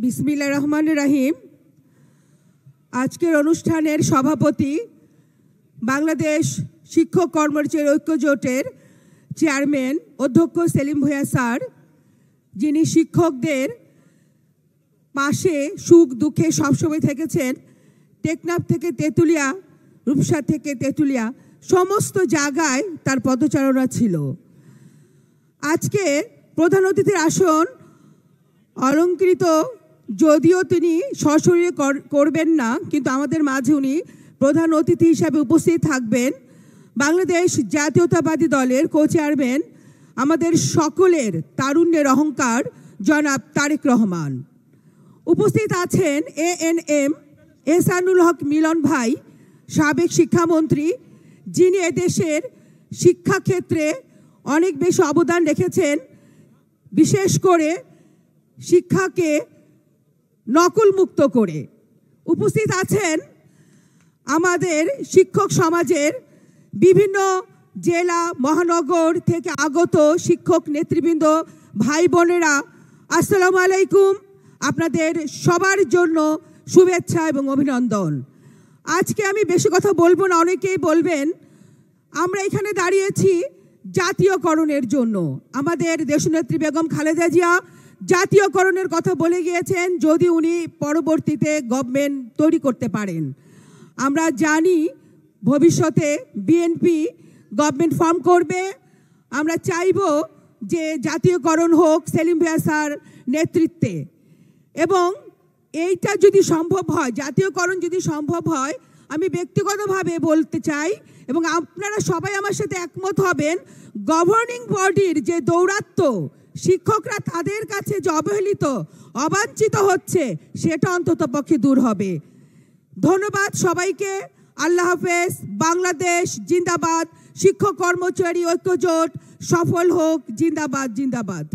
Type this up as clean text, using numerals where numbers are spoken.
বিসমিল্লাহির রহমানির রহিম। আজকের অনুষ্ঠানের সভাপতি বাংলাদেশ শিক্ষক কর্মচারী ঐক্য জোটের চেয়ারম্যান অধ্যক্ষ সেলিম ভূঁইয়া স্যার, যিনি শিক্ষকদের পাশে সুখ দুঃখে সবসময় থেকেছেন। টেকনাফ থেকে তেঁতুলিয়া, রূপসা থেকে তেঁতুলিয়া সমস্ত জায়গায় তার পদচারণা ছিল। আজকে প্রধান অতিথির আসন অলঙ্কৃত, যদিও তিনি সশরীরে করবেন না, কিন্তু আমাদের মাঝে উনি প্রধান অতিথি হিসাবে উপস্থিত থাকবেন। বাংলাদেশ জাতীয়তাবাদী দলের কো চেয়ারম্যান, আমাদের সকলের তারুণ্যের অহংকার জনাব তারেক রহমান। উপস্থিত আছেন ANM এহসানুল হক মিলন ভাই, সাবেক শিক্ষামন্ত্রী, যিনি এদেশের শিক্ষাক্ষেত্রে অনেক বেশি অবদান রেখেছেন, বিশেষ করে শিক্ষাকে নকলমুক্ত করে। উপস্থিত আছেন আমাদের শিক্ষক সমাজের বিভিন্ন জেলা মহানগর থেকে আগত শিক্ষক নেতৃবৃন্দ, ভাই বোনেরা, আসসালামু আলাইকুম। আপনাদের সবার জন্য শুভেচ্ছা এবং অভিনন্দন। আজকে আমি বেশি কথা বলবো না, অনেকেই বলবেন। আমরা এখানে দাঁড়িয়েছি জাতীয়করণের জন্য। আমাদের দেশনেত্রী বেগম খালেদা জিয়া জাতীয়করণের কথা বলে গিয়েছেন, যদি উনি পরবর্তীতে গভর্নমেন্ট তৈরি করতে পারেন। আমরা জানি ভবিষ্যতে বিএনপি গভর্নমেন্ট ফর্ম করবে। আমরা চাইব যে জাতীয়করণ হোক সেলিম ভূঁইয়া স্যার নেতৃত্বে, এবং এইটা যদি সম্ভব হয়, জাতীয়করণ যদি সম্ভব হয়, আমি ব্যক্তিগতভাবে বলতে চাই এবং আপনারা সবাই আমার সাথে একমত হবেন, গভর্নিং বডির যে দৌরাত্ম্য, শিক্ষকরা তাদের কাছে যে অবহেলিত অবাঞ্ছিত হচ্ছে, সেটা অন্তত পক্ষে দূর হবে। ধন্যবাদ সবাইকে। আল্লাহ হাফেজ। বাংলাদেশ জিন্দাবাদ। শিক্ষক কর্মচারী ঐক্য জোট সফল হোক। জিন্দাবাদ, জিন্দাবাদ।